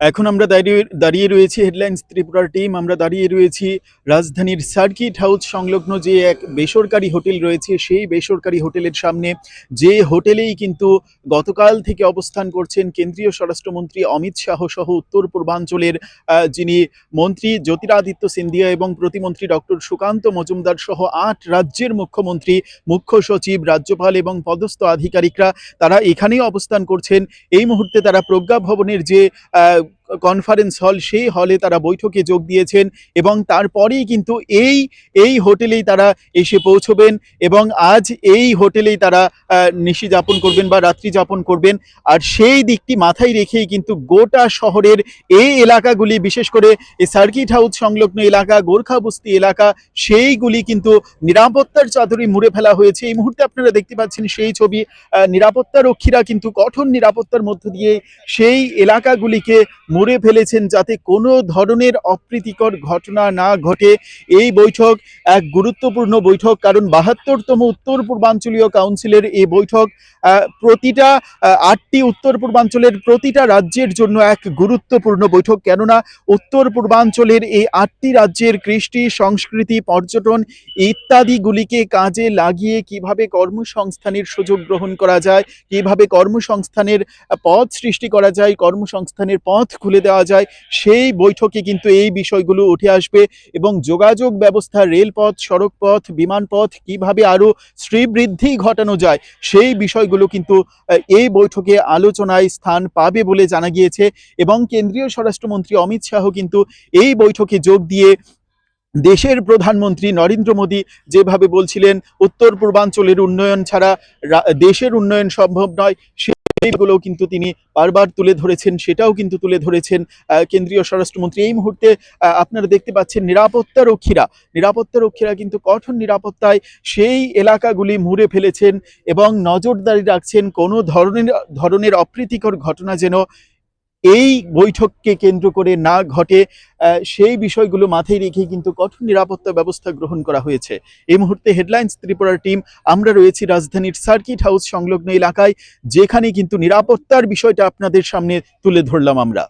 এখন আমরা দাঁড়িয়ে রয়েছি হেডলাইন্স ত্রিপুরার টিম। আমরা দাঁড়িয়ে রয়েছি রাজধানীর সার্কিট হাউস সংলগ্ন যে এক বেসরকারি হোটেল রয়েছে, সেই বেসরকারি হোটেলের সামনে, যে হোটেলেই কিন্তু গতকাল থেকে অবস্থান করছেন কেন্দ্রীয় স্বরাষ্ট্রমন্ত্রী অমিত শাহ সহ উত্তর পূর্বাঞ্চলের যিনি মন্ত্রী জ্যোতিরাদিত্য সিন্ধিয়া এবং প্রতিমন্ত্রী ডক্টর সুকান্ত মজুমদার সহ ৮ রাজ্যের মুখ্যমন্ত্রী, মুখ্য সচিব, রাজ্যপাল এবং পদস্থ আধিকারিকরা তারা এখানেই অবস্থান করছেন। এই মুহূর্তে তারা প্রজ্ঞা ভবনের যে কনফারেন্স হল, সেই হলে তারা বৈঠকে যোগ দিয়েছেন এবং তারপরেই কিন্তু এই হোটেলেই তারা এসে পৌঁছবেন এবং আজ এই হোটেলেই তারা নিশি যাপন করবেন বা রাত্রি যাপন করবেন। আর সেই দিকটি মাথায় রেখেই কিন্তু গোটা শহরের এই এলাকাগুলি, বিশেষ করে এই সার্কিট হাউস সংলগ্ন এলাকা, গোর্খা বস্তি এলাকা, সেইগুলি কিন্তু নিরাপত্তার চাদরে মুড়ে ফেলা হয়েছে। এই মুহূর্তে আপনারা দেখতে পাচ্ছেন সেই ছবি। নিরাপত্তা রক্ষীরা কিন্তু কঠোর নিরাপত্তার মধ্য দিয়ে সেই এলাকাগুলিকে মুড়ে ফেলেছেন যাতে কোনো ধরনের অপ্রীতিকর ঘটনা না ঘটে। এই বৈঠক এক গুরুত্বপূর্ণ বৈঠক, কারণ ৭২তম উত্তর পূর্বাঞ্চলীয় কাউন্সিলের এই বৈঠক প্রতিটা ৮টি উত্তর পূর্বাঞ্চলের প্রতিটা রাজ্যের জন্য এক গুরুত্বপূর্ণ বৈঠক। কেননা উত্তর পূর্বাঞ্চলের এই ৮টি রাজ্যের কৃষ্টি, সংস্কৃতি, পর্যটন ইত্যাদিগুলিকে কাজে লাগিয়ে কিভাবে কর্মসংস্থানের সুযোগ গ্রহণ করা যায়, কিভাবে কর্মসংস্থানের পথ সৃষ্টি করা যায়, কর্মসংস্থানের পথ খুলে দেওয়া যায়, সেই বৈঠকে কিন্তু এই বিষয়গুলো উঠে আসবে। এবং যোগাযোগ ব্যবস্থা, রেলপথ, সড়কপথ, বিমানপথ কিভাবে আরও শ্রীবৃদ্ধি ঘটানো যায়, সেই বিষয়গুলো কিন্তু এই বৈঠকে আলোচনায় স্থান পাবে বলে জানা গিয়েছে। এবং কেন্দ্রীয় স্বরাষ্ট্রমন্ত্রী অমিত শাহ কিন্তু এই বৈঠকে যোগ দিয়ে দেশের প্রধানমন্ত্রী নরেন্দ্র মোদী যেভাবে বলছিলেন উত্তর পূর্বাঞ্চলের উন্নয়ন ছাড়া দেশের উন্নয়ন সম্ভব নয়, সেইগুলো কিন্তু তিনি বারবার তুলে ধরেছেন, সেটাও কিন্তু তুলে ধরেছেন কেন্দ্রীয় স্বরাষ্ট্রমন্ত্রী। এই মুহূর্তে আপনারা দেখতে পাচ্ছেন নিরাপত্তা রক্ষীরা কিন্তু কঠোর নিরাপত্তায় সেই এলাকাগুলি মুড়ে ফেলেছেন এবং নজরদারি রাখছেন কোনো ধরনের অপ্রীতিকর ঘটনা যেন এই বৈঠককে কেন্দ্র করে না ঘটে, সেই বিষয়গুলো মাথায় রেখে কিন্তু কঠোর নিরাপত্তা ব্যবস্থা গ্রহণ করা হয়েছে। এই মুহূর্তে হেডলাইন্স ত্রিপুরার টিম আমরা রয়েছি রাজধানীর সার্কিট হাউস সংলগ্ন এলাকায়, যেখানে কিন্তু নিরাপত্তার বিষয়টা আপনাদের সামনে তুলে ধরলাম আমরা।